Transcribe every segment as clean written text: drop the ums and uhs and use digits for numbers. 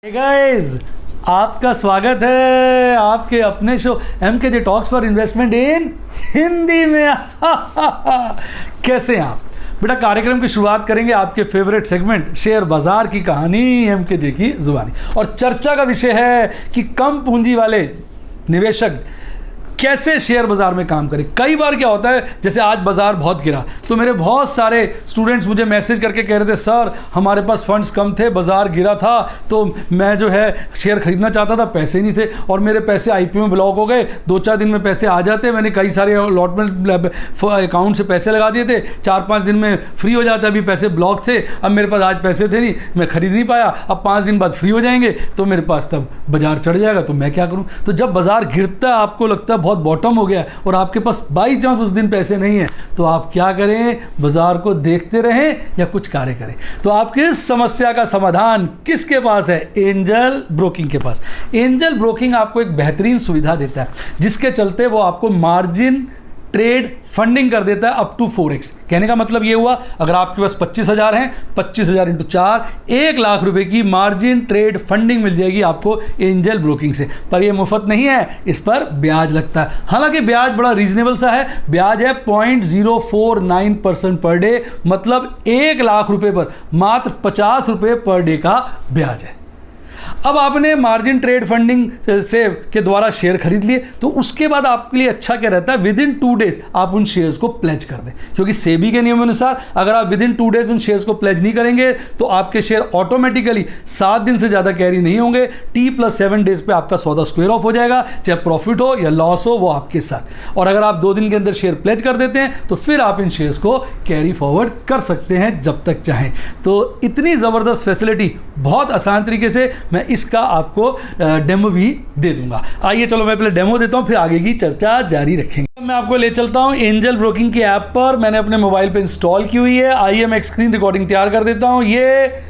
Guys, आपका स्वागत है आपके अपने show MKJ talks for investment इन हिंदी में। कैसे हैं आप बेटा? कार्यक्रम की शुरुआत करेंगे आपके फेवरेट सेगमेंट शेयर बाजार की कहानी MKJ की जुबानी। और चर्चा का विषय है कि कम पूंजी वाले निवेशक कैसे शेयर बाजार में काम करें। कई बार क्या होता है, जैसे आज बाजार बहुत गिरा तो मेरे बहुत सारे स्टूडेंट्स मुझे मैसेज करके कह रहे थे, सर हमारे पास फंड्स कम थे, बाजार गिरा था तो मैं जो है शेयर खरीदना चाहता था, पैसे नहीं थे और मेरे पैसे IPO में ब्लॉक हो गए। 2-4 दिन में पैसे आ जाते, मैंने कई सारे अलॉटमेंट अकाउंट से पैसे लगा दिए थे, 4-5 दिन में फ्री हो जाते, अभी पैसे ब्लॉक थे, अब मेरे पास आज पैसे थे नहीं, मैं खरीद नहीं पाया, अब 5 दिन बाद फ्री हो जाएंगे तो मेरे पास तब बाजार चढ़ जाएगा, तो मैं क्या करूँ। तो जब बाजार गिरता है, आपको लगता है बहुत बॉटम हो गया और आपके पास बाई चांस उस दिन पैसे नहीं है, तो आप क्या करें? बाजार को देखते रहें या कुछ कार्य करें। तो आपकी इस समस्या का समाधान किसके पास है? एंजल ब्रोकिंग के पास। एंजल ब्रोकिंग आपको एक बेहतरीन सुविधा देता है जिसके चलते वो आपको मार्जिन ट्रेड फंडिंग कर देता है अप टू 4x। कहने का मतलब ये हुआ, अगर आपके पास 25,000 हैं, 25,000 × 4, 1 लाख रुपए की मार्जिन ट्रेड फंडिंग मिल जाएगी आपको एंजल ब्रोकिंग से। पर ये मुफ्त नहीं है, इस पर ब्याज लगता है। हालांकि ब्याज बड़ा रीजनेबल सा है, ब्याज है 0.049% पर डे, मतलब 1 लाख रुपए पर मात्र 50 रुपए पर डे का ब्याज है। अब आपने मार्जिन ट्रेड फंडिंग से के द्वारा शेयर खरीद लिए, तो उसके बाद आपके लिए अच्छा क्या रहता है, विदिन 2 डेज आप उन शेयर्स को प्लेज कर दें, क्योंकि सेबी के नियम अनुसार अगर आप विदिन 2 डेज उन शेयर्स को प्लेज नहीं करेंगे तो आपके शेयर ऑटोमेटिकली 7 दिन से ज़्यादा कैरी नहीं होंगे। T+7 डेज पे आपका सौदा स्क्वायर ऑफ हो जाएगा, चाहे प्रॉफिट हो या लॉस हो वो आपके साथ। और अगर आप 2 दिन के अंदर शेयर प्लेज कर देते हैं तो फिर आप इन शेयर्स को कैरी फॉरवर्ड कर सकते हैं जब तक चाहें। तो इतनी ज़बरदस्त फैसिलिटी बहुत आसान तरीके से मैं इसका आपको डेमो भी दे दूंगा। आइए चलो मैं पहले डेमो देता हूं, फिर आगे की चर्चा जारी रखेंगे। मैं आपको ले चलता हूं एंजल ब्रोकिंग की ऐप पर, मैंने अपने मोबाइल पे इंस्टॉल की हुई है। आइए मैं एक स्क्रीन रिकॉर्डिंग तैयार कर देता हूं। ये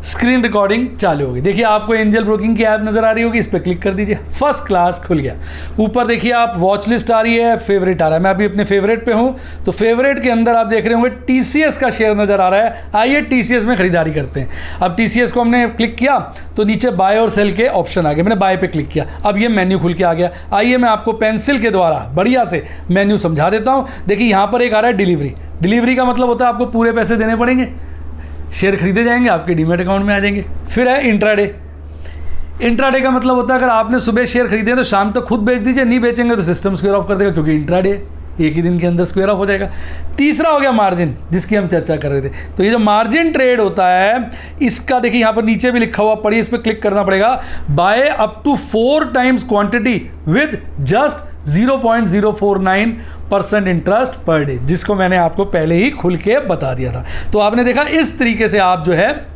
स्क्रीन रिकॉर्डिंग चालू होगी। देखिए आपको एंजल ब्रोकिंग की ऐप नजर आ रही होगी, इस पर क्लिक कर दीजिए। फर्स्ट क्लास खुल गया। ऊपर देखिए आप वॉच लिस्ट आ रही है, फेवरेट आ रहा है। मैं अभी अपने फेवरेट पे हूं, तो फेवरेट के अंदर आप देख रहे होंगे TCS का शेयर नजर आ रहा है। आइए TCS में खरीदारी करते हैं। अब TCS को हमने क्लिक किया तो नीचे बाय और सेल के ऑप्शन आ गए, मैंने बाय पे क्लिक किया। अब ये मेन्यू खुल के आ गया। आइए मैं आपको पेंसिल के द्वारा बढ़िया से मेन्यू समझा देता हूँ। देखिए यहाँ पर एक आ रहा है डिलीवरी। डिलीवरी का मतलब होता है आपको पूरे पैसे देने पड़ेंगे, शेयर खरीदे जाएंगे, आपके डीमैट अकाउंट में आ जाएंगे। फिर है इंट्राडे। इंट्राडे का मतलब होता है अगर आपने सुबह शेयर खरीदे तो शाम तक खुद बेच दीजिए, नहीं बेचेंगे तो सिस्टम स्क्वायर ऑफ कर देगा, क्योंकि इंट्राडे एक ही दिन के अंदर स्क्वायर ऑफ हो जाएगा। तीसरा हो गया मार्जिन, जिसकी हम चर्चा कर रहे थे। तो ये जो मार्जिन ट्रेड होता है इसका देखिए यहाँ पर नीचे भी लिखा हुआ, पढ़िए, इस पर क्लिक करना पड़ेगा। Buy up to 4 times quantity with just 0.049% interest per day, जिसको मैंने आपको पहले ही खुल के बता दिया था। तो आपने देखा इस तरीके से आप जो है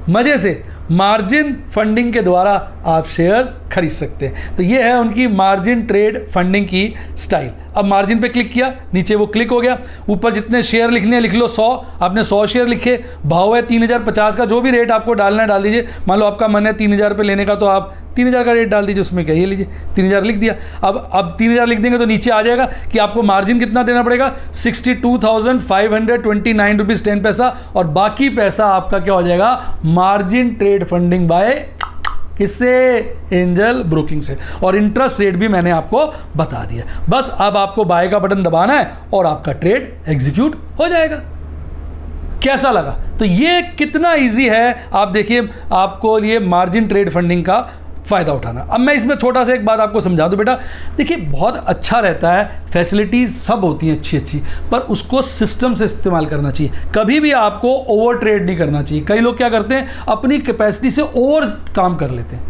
मजे से मार्जिन फंडिंग के द्वारा आप शेयर खरीद सकते हैं। तो ये है उनकी मार्जिन ट्रेड फंडिंग की स्टाइल। अब मार्जिन पे क्लिक किया, नीचे वो क्लिक हो गया। ऊपर जितने शेयर लिखने हैं लिख लो 100, आपने 100 शेयर लिखे। भाव है 3050 का, जो भी रेट आपको डालना है डाल दीजिए। मान लो आपका मन है 3000 पे लेने का, तो आप 3000 का रेट डाल दीजिए, उसमें कहिए लीजिए 3000 लिख दिया। अब 3000 लिख देंगे तो नीचे आ जाएगा कि आपको मार्जिन कितना देना पड़ेगा, 62,529 रुपीज़ 10 पैसा, और बाकी पैसा आपका क्या हो जाएगा, मार्जिन ट्रेड फंडिंग बाय किससे, एंजल ब्रोकिंग से। और इंटरेस्ट रेट भी मैंने आपको बता दिया। बस अब आपको बाय का बटन दबाना है और आपका ट्रेड एग्जीक्यूट हो जाएगा। कैसा लगा? तो ये कितना इजी है, आप देखिए आपको ये मार्जिन ट्रेड फंडिंग का फ़ायदा उठाना। अब मैं इसमें छोटा सा एक बात आपको समझा दूं बेटा। देखिए बहुत अच्छा रहता है, फैसिलिटीज़ सब होती हैं अच्छी अच्छी, पर उसको सिस्टम से इस्तेमाल करना चाहिए। कभी भी आपको ओवर ट्रेड नहीं करना चाहिए। कई लोग क्या करते हैं, अपनी कैपेसिटी से ओवर काम कर लेते हैं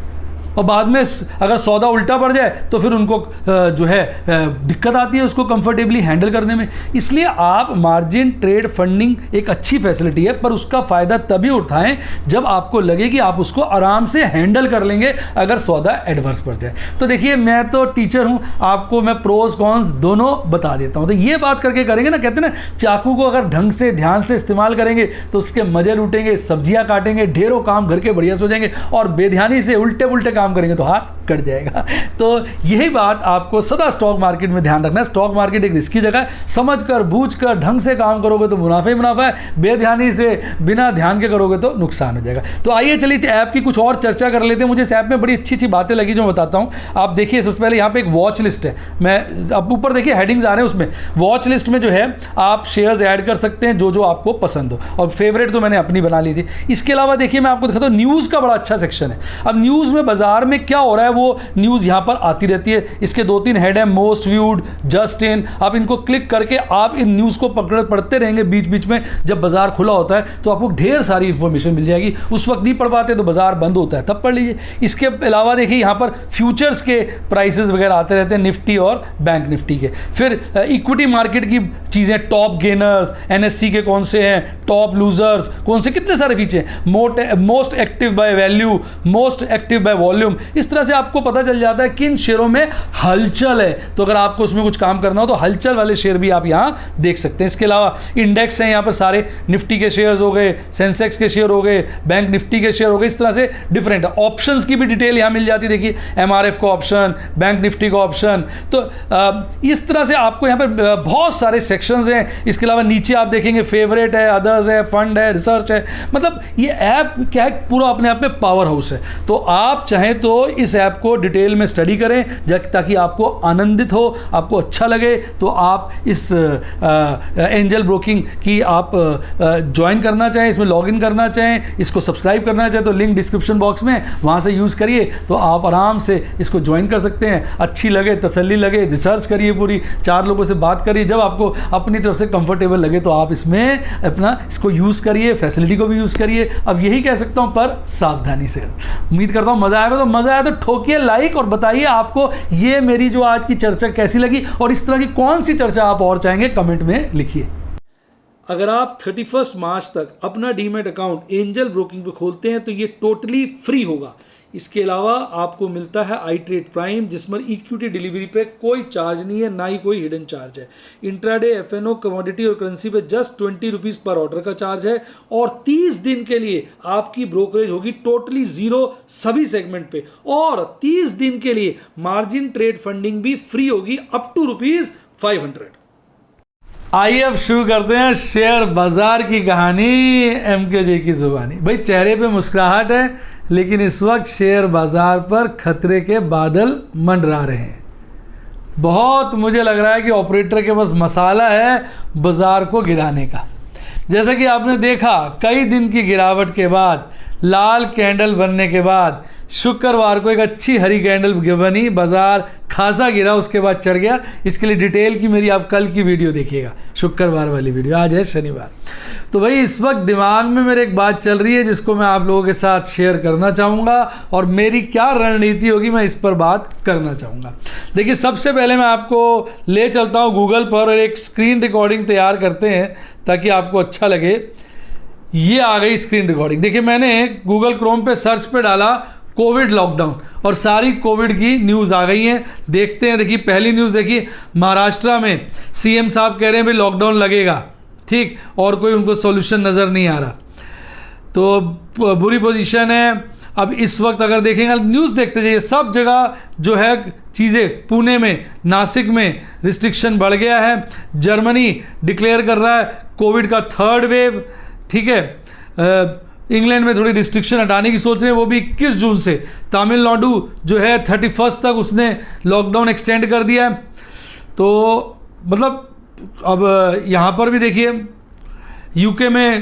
और बाद में अगर सौदा उल्टा पड़ जाए तो फिर उनको जो है दिक्कत आती है उसको कंफर्टेबली हैंडल करने में। इसलिए आप मार्जिन ट्रेड फंडिंग एक अच्छी फैसिलिटी है, पर उसका फ़ायदा तभी उठाएं जब आपको लगे कि आप उसको आराम से हैंडल कर लेंगे अगर सौदा एडवर्स पड़ जाए। तो देखिए मैं तो टीचर हूँ, आपको मैं प्रोज कॉन्स दोनों बता देता हूँ। तो ये बात करके करेंगे ना, कहते हैं ना चाकू को अगर ढंग से ध्यान से इस्तेमाल करेंगे तो उसके मज़े लूटेंगे, सब्जियाँ काटेंगे, ढेरों काम घर के बढ़िया से हो जाएंगे, और बेध्यानी से उल्टे पुल्टे काम करेंगे तो हाथ कट जाएगा। तो यही बात आपको सदा स्टॉक मार्केट में ध्यान रखना है। स्टॉक मार्केट एक रिस्की जगह है, समझ कर बूझ कर ढंग से काम करोगे तो मुनाफा ही मुनाफा है, बेध्यानी से बिना ध्यान के करोगे तो नुकसान हो जाएगा। तो आइए चलिए ऐप की कुछ और चर्चा कर लेते हैं। मुझे इस ऐप में बड़ी अच्छी अच्छी बातें लगी जो मैं बताता हूँ। आप देखिए सबसे पहले यहाँ पे एक वॉच लिस्ट है, मैं अब ऊपर देखिए हेडिंग्स आ रहे हैं, उसमें वॉच लिस्ट में जो है आप शेयर्स ऐड कर सकते हैं जो जो आपको पसंद हो, और फेवरेट तो मैंने अपनी बना ली थी। इसके अलावा देखिए मैं आपको दिखाता हूँ, न्यूज़ का बड़ा अच्छा सेक्शन है। अब न्यूज़ में बाजार में क्या हो रहा है वो न्यूज़ यहाँ पर आती रहती है। इसके 2-3 हेड है, मोस्ट व्यूड, जस्ट इन। आप इनको क्लिक करके आप इन न्यूज़ को पढ़ते रहेंगे बीच बीच में। जब बाजार खुला होता है तो आपको ढेर सारी इंफॉर्मेशन मिल जाएगी। उस वक्त नहीं पढ़ पाते तो बाजार बंद होता है तब पढ़ लीजिए। इसके अलावा देखिए यहाँ पर फ्यूचर्स के प्राइसेस वगैरह आते रहते हैं, निफ्टी और बैंक निफ्टी के। फिर इक्विटी मार्केट की चीज़ें, टॉप गेनर्स, एनएससी के कौन से हैं, टॉप लूजर्स कौन से, कितने सारे feature, most active by value, most active by volume. इस तरह से आपको पता चल जाता है किन शेयरों में हलचल है। तो अगर आपको उसमें कुछ काम करना हो तो हलचल वाले शेयर भी आप यहाँ देख सकते हैं। इसके अलावा इंडेक्स हैं यहाँ पर सारे, निफ्टी के शेयर्स हो गए, सेंसेक्स के शेयर हो गए, बैंक निफ्टी के शेयर हो गए। इस तरह से डिफरेंट ऑप्शंस की भी डिटेल यहाँ मिल जाती है। देखिए एमआरएफ का ऑप्शन, बैंक निफ्टी का ऑप्शन। तो इस तरह से आपको यहाँ पर बहुत सारे सेक्शंस हैं। इसके अलावा नीचे आप देखेंगे फेवरेट है, अदर्स है, फंड है, रिसर्च है। मतलब ये ऐप क्या है, पूरा अपने आप में पावर हाउस है। तो आप चाहें तो इस ऐप को डिटेल में स्टडी करें ताकि आपको आनंदित हो, आपको अच्छा लगे। तो आप इस एंजल ब्रोकिंग की आप ज्वाइन करना चाहें, इसमें लॉगिन करना चाहें, इसको सब्सक्राइब करना चाहें तो लिंक डिस्क्रिप्शन बॉक्स में, वहाँ से यूज़ करिए तो आप आराम से इसको ज्वाइन कर सकते हैं। अच्छी लगे, तसल्ली लगे, रिसर्च करिए, पूरी 4 लोगों से बात करिए। जब आपको अपनी तरफ से कंफर्टेबल लगे तो आप इसमें अपना इसको यूज़ करिए, फैसिलिटी को भी यूज़ करिए। अब यही कह सकता हूँ, पर सावधानी से। उम्मीद करता हूँ मज़ा आएगा। तो मज़ा आया तो ठोकिए लाइक और बताइए आपको ये मेरी जो आज की चर्चा कैसी लगी, और इस तरह की कौन सी चर्चा आप और चाहेंगे कमेंट में लिखिए। अगर आप 31 मार्च तक अपना डीमैट अकाउंट एंजल ब्रोकिंग पे खोलते हैं तो ये टोटली फ्री होगा। इसके अलावा आपको मिलता है iTrade प्राइम, जिसमें इक्विटी डिलीवरी पे कोई चार्ज नहीं है, ना ही कोई हिडन चार्ज है। इंट्राडे, एफएनओ, कमोडिटी और करेंसी पे जस्ट 20 रुपीज़ पर ऑर्डर का चार्ज है, और 30 दिन के लिए आपकी ब्रोकरेज होगी टोटली जीरो सभी सेगमेंट पे, और 30 दिन के लिए मार्जिन ट्रेड फंडिंग भी फ्री होगी अप टू ₹500। आइए अब शुरू करते हैं शेयर बाजार की कहानी, एमकेजे की जुबानी। भाई चेहरे पे मुस्कुराहट है, लेकिन इस वक्त शेयर बाजार पर खतरे के बादल मंडरा रहे हैं। बहुत मुझे लग रहा है कि ऑपरेटर के पास मसाला है बाजार को गिराने का। जैसा कि आपने देखा कई दिन की गिरावट के बाद, लाल कैंडल बनने के बाद शुक्रवार को एक अच्छी हरी कैंडल बनी, बाजार खासा गिरा, उसके बाद चढ़ गया। इसके लिए डिटेल की मेरी आप कल की वीडियो देखिएगा, शुक्रवार वाली वीडियो। आज है शनिवार। तो भाई इस वक्त दिमाग में मेरे एक बात चल रही है जिसको मैं आप लोगों के साथ शेयर करना चाहूँगा, और मेरी क्या रणनीति होगी मैं इस पर बात करना चाहूँगा। देखिए सबसे पहले मैं आपको ले चलता हूँ गूगल पर, और एक स्क्रीन रिकॉर्डिंग तैयार करते हैं ताकि आपको अच्छा लगे। ये आ गई स्क्रीन रिकॉर्डिंग। देखिए मैंने गूगल क्रोम पे सर्च पे डाला कोविड लॉकडाउन, और सारी कोविड की न्यूज़ आ गई हैं। देखते हैं। देखिए पहली न्यूज़ देखिए, महाराष्ट्र में सीएम साहब कह रहे हैं भाई लॉकडाउन लगेगा, ठीक, और कोई उनको सॉल्यूशन नज़र नहीं आ रहा। तो बुरी पोजीशन है। अब इस वक्त अगर देखेंगे न्यूज़ देखते जाइए, सब जगह जो है चीज़ें, पुणे में, नासिक में रिस्ट्रिक्शन बढ़ गया है। जर्मनी डिक्लेयर कर रहा है कोविड का 3rd वेव, ठीक है। इंग्लैंड में थोड़ी रिस्ट्रिक्शन हटाने की सोच रहे हैं, वो भी 21 जून से। तमिलनाडु जो है 31 तक उसने लॉकडाउन एक्सटेंड कर दिया है। तो मतलब अब यहाँ पर भी देखिए यूके में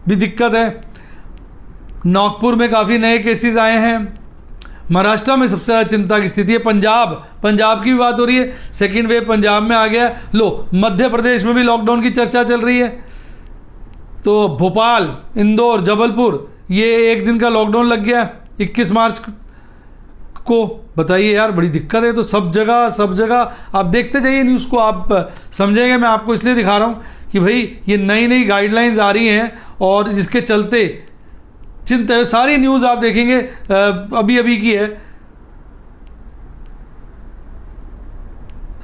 भी दिक्कत है। नागपुर में काफ़ी नए केसेस आए हैं। महाराष्ट्र में सबसे ज़्यादा चिंता की स्थिति है। पंजाब की भी बात हो रही है, 2nd वेव पंजाब में आ गया। लो मध्य प्रदेश में भी लॉकडाउन की चर्चा चल रही है। तो भोपाल, इंदौर, जबलपुर, ये 1 दिन का लॉकडाउन लग गया 21 मार्च को। बताइए यार, बड़ी दिक्कत है। तो सब जगह आप देखते जाइए न्यूज़ को, आप समझेंगे। मैं आपको इसलिए दिखा रहा हूँ कि भाई ये नई गाइडलाइंस आ रही हैं, और जिसके चलते चिंता है। सारी न्यूज़ आप देखेंगे अभी की है,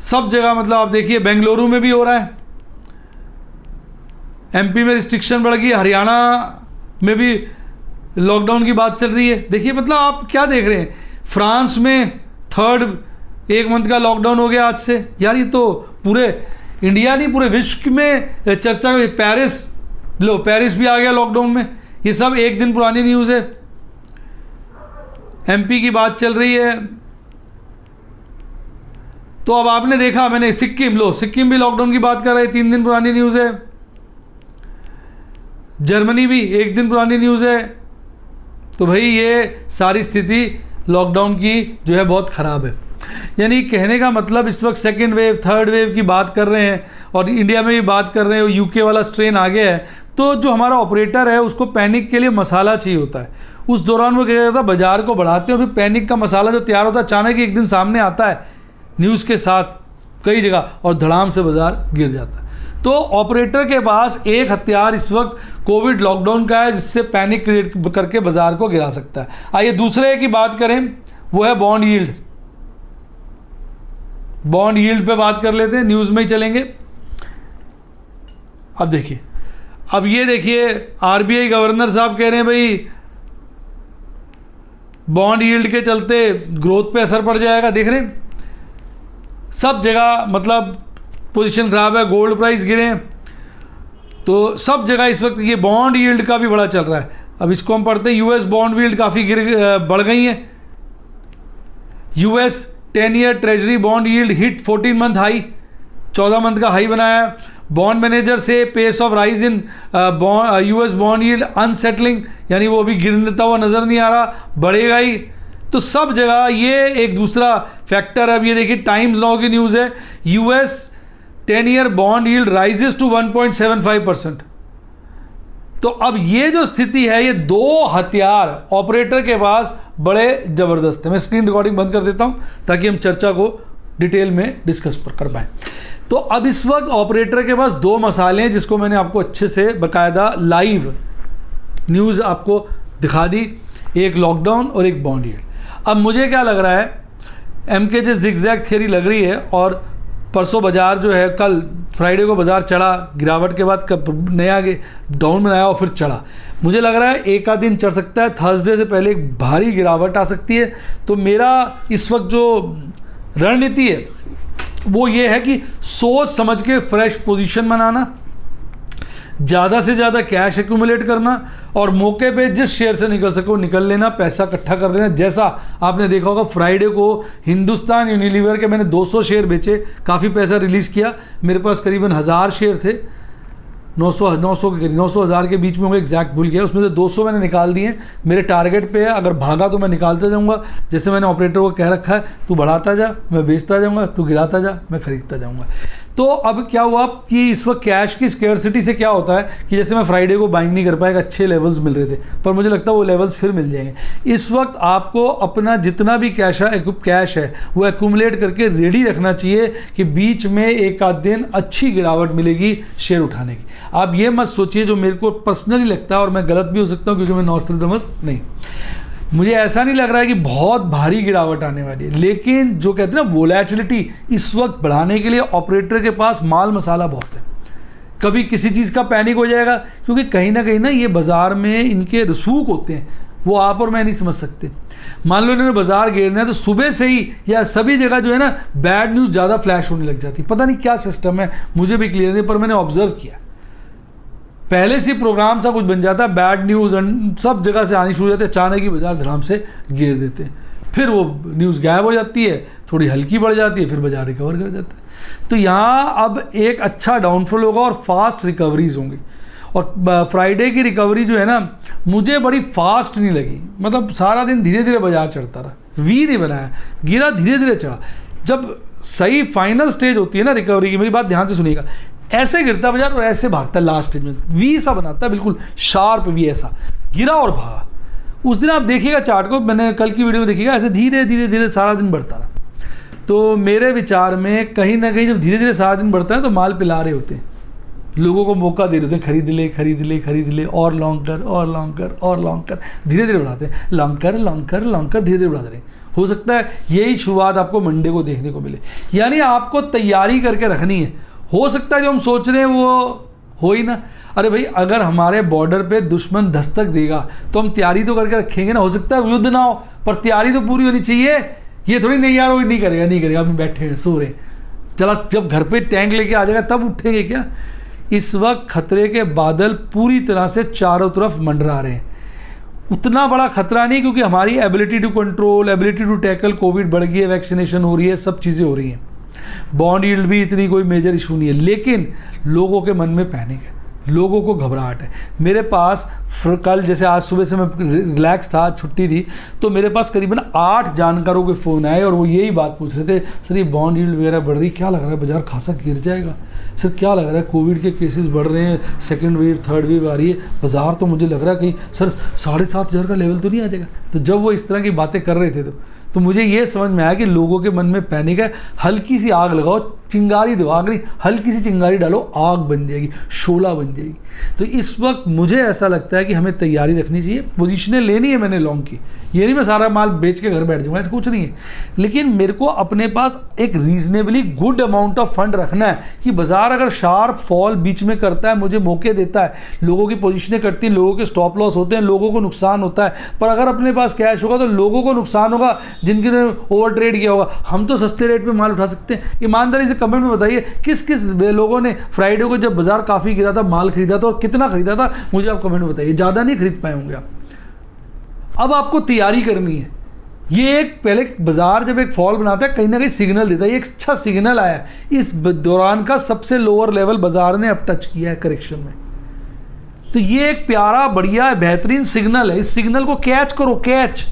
सब जगह। मतलब आप देखिए बेंगलुरु में भी हो रहा है, एमपी में रिस्ट्रिक्शन बढ़ गई, हरियाणा में भी लॉकडाउन की बात चल रही है। देखिए मतलब आप क्या देख रहे हैं, फ्रांस में 3rd 1 मंथ का लॉकडाउन हो गया आज से। यार ये तो पूरे इंडिया नहीं पूरे विश्व में चर्चा हुई। पेरिस भी आ गया लॉकडाउन में। ये सब 1 दिन पुरानी न्यूज़ है। एमपी की बात चल रही है। तो अब आपने देखा, मैंने सिक्किम भी लॉकडाउन की बात कर रहा है, 3 दिन पुरानी न्यूज़ है। जर्मनी भी 1 दिन पुरानी न्यूज़ है। तो भाई ये सारी स्थिति लॉकडाउन की जो है बहुत ख़राब है। यानी कहने का मतलब इस वक्त 2nd वेव 3rd वेव की बात कर रहे हैं और इंडिया में भी बात कर रहे हैं, यूके वाला स्ट्रेन आ गया है। तो जो हमारा ऑपरेटर है उसको पैनिक के लिए मसाला चाहिए होता है। उस दौरान वो क्या करता है, बाजार को बढ़ाते हैं और फिर पैनिक का मसाला जो तैयार होता है अचानक एक दिन सामने आता है न्यूज़ के साथ कई जगह और धड़ाम से बाजार गिर जाता है। तो ऑपरेटर के पास एक हथियार इस वक्त कोविड लॉकडाउन का है जिससे पैनिक क्रिएट करके बाजार को गिरा सकता है। आइए दूसरे की बात करें, वो है बॉन्ड यील्ड। बॉन्ड यील्ड पे बात कर लेते हैं, न्यूज़ में ही चलेंगे। अब देखिए, अब ये देखिए आरबीआई गवर्नर साहब कह रहे हैं भाई बॉन्ड यील्ड के चलते ग्रोथ पे असर पड़ जाएगा। देख रहे हैं सब जगह मतलब पोजीशन खराब है, गोल्ड प्राइस गिरे, तो सब जगह इस वक्त ये बॉन्ड यील्ड का भी बड़ा चल रहा है। अब इसको हम पढ़ते हैं, यूएस बॉन्ड यील्ड काफ़ी बढ़ गई है। US 10 year treasury bond yield hit 14 month high, 14 month का हाई बनाया। बॉन्ड मैनेजर से pace of rise in US bond yield unsettling, यानी वो अभी गिरता हुआ नज़र नहीं आ रहा, बढ़ेगा ही। तो सब जगह ये एक दूसरा फैक्टर है। अब ये देखिए टाइम्स नाउ की न्यूज़ है, US 10 year bond yield rises to 1.75%। तो अब ये जो स्थिति है, ये 2 हथियार ऑपरेटर के पास बड़े ज़बरदस्त है। मैं स्क्रीन रिकॉर्डिंग बंद कर देता हूं ताकि हम चर्चा को डिटेल में डिस्कस कर पाएँ। तो अब इस वक्त ऑपरेटर के पास 2 मसाले हैं जिसको मैंने आपको अच्छे से बाकायदा लाइव न्यूज़ आपको दिखा दी, एक लॉकडाउन और एक बॉन्ड यील्ड। अब मुझे क्या लग रहा है, एमकेजे जिगजैग थियरी लग रही है और परसों बाजार जो है, कल फ्राइडे को बाजार चढ़ा, गिरावट के बाद नया डाउन में आया और फिर चढ़ा। मुझे लग रहा है एक आध दिन चढ़ सकता है, थर्सडे से पहले एक भारी गिरावट आ सकती है। तो मेरा इस वक्त जो रणनीति है वो ये है कि सोच समझ के फ्रेश पोजीशन बनाना, ज़्यादा से ज़्यादा कैश एक्यूमुलेट करना और मौके पे जिस शेयर से निकल सको निकल लेना, पैसा इकट्ठा कर देना। जैसा आपने देखा होगा फ्राइडे को हिंदुस्तान यूनिलीवर के मैंने 200 शेयर बेचे, काफ़ी पैसा रिलीज़ किया। मेरे पास करीबन 1000 शेयर थे, 900 के करीब, 900 1000 के बीच में होंगे, एग्जैक्ट भूल गया। उसमें से 200 मैंने निकाल दिए, मेरे टारगेट पे है। अगर भागा तो मैं निकालता जाऊंगा। जैसे मैंने ऑपरेटर को कह रखा है, तू बढ़ाता जा मैं बेचता जाऊंगा, तू गिराता जा मैं खरीदता जाऊंगा। तो अब क्या हुआ कि इस वक्त कैश की स्केर्सिटी से क्या होता है कि जैसे मैं फ्राइडे को बाइंग नहीं कर पाएगा, अच्छे लेवल्स मिल रहे थे, पर मुझे लगता है वो लेवल्स फिर मिल जाएंगे। इस वक्त आपको अपना जितना भी कैश है वो एक्यूमुलेट करके रेडी रखना चाहिए कि बीच में एक आध दिन अच्छी गिरावट मिलेगी शेयर उठाने की। आप ये मत सोचिए, जो मेरे को पर्सनली लगता है, और मैं गलत भी हो सकता हूँ क्योंकि मैं नॉस्ट्रेडमस नहीं, मुझे ऐसा नहीं लग रहा है कि बहुत भारी गिरावट आने वाली है। लेकिन जो कहते हैं ना वोलैटिलिटी, इस वक्त बढ़ाने के लिए ऑपरेटर के पास माल मसाला बहुत है। कभी किसी चीज़ का पैनिक हो जाएगा, क्योंकि कहीं ना ये बाज़ार में इनके रसूख होते हैं, वो आप और मैं नहीं समझ सकते। मान लो इन्होंने बाज़ार घेरना है तो सुबह से ही या सभी जगह जो है ना बैड न्यूज़ ज़्यादा फ्लैश होने लग जाती। पता नहीं क्या सिस्टम है, मुझे भी क्लियर नहीं, पर मैंने ऑब्जर्व किया पहले से प्रोग्राम सा कुछ बन जाता है, बैड न्यूज़ सब जगह से आनी शुरू हो जाती है, अचानक ही बाजार धड़ाम से गिर देते हैं, फिर वो न्यूज़ गायब हो जाती है, थोड़ी हल्की बढ़ जाती है, फिर बाजार रिकवर कर जाता है। तो यहाँ अब एक अच्छा डाउनफॉल होगा और फास्ट रिकवरीज होंगी। और फ्राइडे की रिकवरी जो है ना मुझे बड़ी फास्ट नहीं लगी, मतलब सारा दिन धीरे धीरे बाजार चढ़ता रहा, वी नहीं बनाया, गिरा धीरे धीरे चढ़ा। जब सही फाइनल स्टेज होती है ना रिकवरी की, मेरी बात ध्यान से सुनिएगा, ऐसे गिरता बाजार और ऐसे भागता है, लास्ट स्टेज में वी सा बनाता है, बिल्कुल शार्प वी, ऐसा गिरा और भागा। उस दिन आप देखिएगा चार्ट को, मैंने कल की वीडियो में देखिएगा, ऐसे धीरे धीरे धीरे सारा दिन बढ़ता रहा। तो मेरे विचार में कहीं ना कहीं जब धीरे धीरे सारा दिन बढ़ता है तो माल पिला रहे होते हैं, लोगों को मौका दे रहे होते हैं, खरीद ले खरीद ले खरीद ले, और लॉन्ग कर और लॉन्ग कर और लॉन्ग कर, धीरे धीरे बढ़ाते हैं, लॉन्ग कर लॉन्ग कर लॉन्ग कर, धीरे धीरे बढ़ाते रहे। हो सकता है यही शुरुआत आपको मंडे को देखने को मिले, यानी आपको तैयारी करके रखनी है। हो सकता है जो हम सोच रहे हैं वो हो ही ना। अरे भाई अगर हमारे बॉर्डर पे दुश्मन दस्तक देगा तो हम तैयारी तो करके रखेंगे ना। हो सकता है युद्ध ना हो पर तैयारी तो पूरी होनी चाहिए। ये थोड़ी नहीं यार वो नहीं करेगा हम बैठे हैं सो रहे, चला जब घर पे टैंक लेके आ जाएगा तब उठेंगे क्या। इस वक्त खतरे के बादल पूरी तरह से चारों तरफ मंडरा रहे हैं। उतना बड़ा खतरा नहीं क्योंकि हमारी ability to control, ability to tackle Covid बढ़ गई है, वैक्सीनेशन हो रही है, सब चीज़ें हो रही हैं, बॉन्ड यील्ड भी इतनी कोई मेजर इशू नहीं है। लेकिन लोगों के मन में पैनिक है, लोगों को घबराहट है। मेरे पास कल जैसे आज सुबह से मैं रिलैक्स था, छुट्टी थी, तो मेरे पास करीबन 8 जानकारों के फ़ोन आए और वो यही बात पूछ रहे थे, सर ये बॉन्ड यील्ड वगैरह बढ़ रही, क्या लग रहा है बाजार खासा गिर जाएगा, सर क्या लग रहा है कोविड के केसेस बढ़ रहे हैं, सेकंड वेव थर्ड वेव आ रही है, बाजार तो मुझे लग रहा है कहीं सर 7,500 का लेवल तो नहीं आ जाएगा। तो जब वो इस तरह की बातें कर रहे थे तो मुझे ये समझ में आया कि लोगों के मन में पैनिक है। हल्की सी आग लगाओ, चिंगारी दो, आग नहीं हल्की सी चिंगारी डालो, आग बन जाएगी, शोला बन जाएगी। तो इस वक्त मुझे ऐसा लगता है कि हमें तैयारी रखनी चाहिए, पोजीशनें लेनी है मैंने लॉन्ग की, ये नहीं मैं सारा माल बेच के घर बैठ जाऊँगा, ऐसा कुछ नहीं है। लेकिन मेरे को अपने पास एक reasonably good amount of fund रखना है कि बाजार अगर शार्प फॉल बीच में करता है, मुझे मौके देता है, लोगों की पोजीशनें करती हैं, लोगों के स्टॉप लॉस होते हैं, लोगों को नुकसान होता है, पर अगर अपने पास कैश होगा तो लोगों को नुकसान होगा जिनके ओवर ट्रेड किया होगा। हम तो सस्ते रेट पे माल उठा सकते हैं। ईमानदारी से कमेंट में बताइए किस किस लोगों ने फ्राइडे को जब बाजार काफ़ी गिरा था माल खरीदा था और कितना खरीदा था, मुझे आप कमेंट में बताइए। ज़्यादा नहीं खरीद पाए होंगे आप। अब आपको तैयारी करनी है। ये एक पहले बाजार जब एक फॉल बनाता है कहीं ना कहीं सिग्नल देता है, ये एक अच्छा सिग्नल आया इस दौरान का, सबसे लोअर लेवल बाजार ने अब टच किया है करेक्शन में। तो ये एक प्यारा बढ़िया बेहतरीन सिग्नल है, इस सिग्नल को कैच करो, कैच,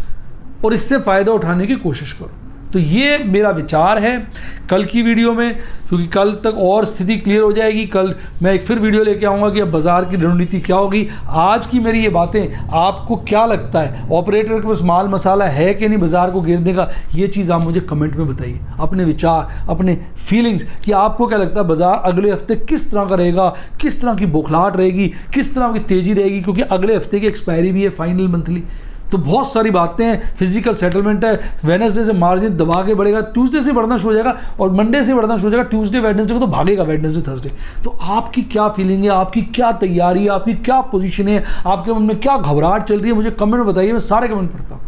और इससे फ़ायदा उठाने की कोशिश करो। तो ये मेरा विचार है कल की वीडियो में, क्योंकि कल तक और स्थिति क्लियर हो जाएगी। कल मैं एक फिर वीडियो लेके आऊँगा कि अब बाज़ार की रणनीति क्या होगी। आज की मेरी ये बातें आपको क्या लगता है, ऑपरेटर के पास माल मसाला है कि नहीं बाज़ार को गिरने का, ये चीज़ आप मुझे कमेंट में बताइए, अपने विचार, अपने फीलिंग्स कि आपको क्या लगता है बाज़ार अगले हफ्ते किस तरह का रहेगा, किस तरह की बौखलाहट रहेगी, किस तरह की तेज़ी रहेगी, क्योंकि अगले हफ्ते की एक्सपायरी भी है फाइनल मंथली। तो बहुत सारी बातें हैं, फिजिकल सेटलमेंट है, वेडनेसडे से मार्जिन दबा के बढ़ेगा, ट्यूसडे से बढ़ना शुरू हो जाएगा और मंडे से बढ़ना शुरू हो जाएगा, ट्यूसडे वेडनेसडे को तो भागेगा, वेडनेसडे थर्सडे। तो आपकी क्या फीलिंग है, आपकी क्या तैयारी है, आपकी क्या पोजीशन है, आपके मन में क्या घबराहट चल रही है, मुझे कमेंट में बताइए, मैं सारे कमेंट पढ़ता हूँ।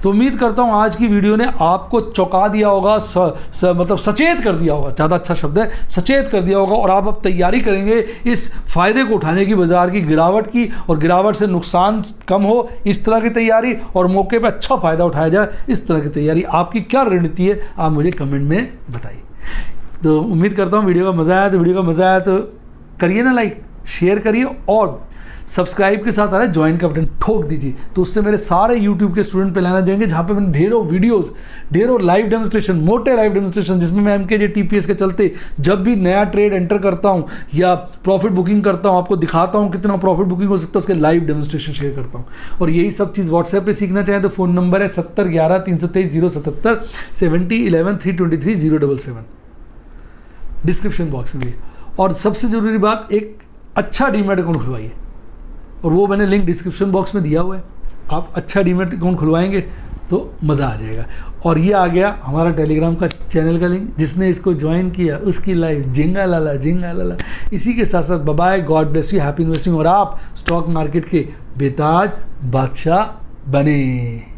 तो उम्मीद करता हूँ आज की वीडियो ने आपको चौंका दिया होगा, मतलब सचेत कर दिया होगा, ज़्यादा अच्छा शब्द है, सचेत कर दिया होगा, और आप अब तैयारी करेंगे इस फायदे को उठाने की, बाजार की गिरावट की, और गिरावट से नुकसान कम हो इस तरह की तैयारी, और मौके पे अच्छा फायदा उठाया जाए इस तरह की तैयारी। आपकी क्या रणनीति है आप मुझे कमेंट में बताइए। तो उम्मीद करता हूँ वीडियो का मज़ा आया, तो वीडियो का मज़ा आया तो करिए ना लाइक, शेयर करिए, और सब्सक्राइब के साथ आ रहा है ज्वाइन का बटन ठोक दीजिए, तो उससे मेरे सारे यूट्यूब के स्टूडेंट पे लाना जाएंगे, जहाँ पे मैंने ढेरों वीडियोस, ढेरों लाइव डेमोन्स्ट्रेशन, मोटे लाइव डेमोन्स्ट्रेशन, जिसमें मैं MKJ TPS के चलते जब भी नया ट्रेड एंटर करता हूँ या प्रॉफिट बुकिंग करता हूँ, आपको दिखाता हूँ कितना प्रॉफिट बुकिंग हो सकता है, उसके लाइव डेमोन्स्ट्रेशन शेयर करता हूँ। और यही सब चीज़ व्हाट्सएप पर सीखना चाहें तो फ़ोन नंबर है 7011-323-077, 7011-323-077, डिस्क्रिप्शन बॉक्स में भी। और सबसे ज़रूरी बात, एक अच्छा डीमैट अकाउंट खुलवाइए, और वो मैंने लिंक डिस्क्रिप्शन बॉक्स में दिया हुआ है। आप अच्छा डीमैट अकाउंट खुलवाएंगे तो मज़ा आ जाएगा। और ये आ गया हमारा टेलीग्राम का चैनल का लिंक, जिसने इसको ज्वाइन किया उसकी लाइफ जिंगा लाला जिंगा लाला। इसी के साथ साथ bye, God bless you, happy investing, और आप स्टॉक मार्केट के बेताज बादशाह बने।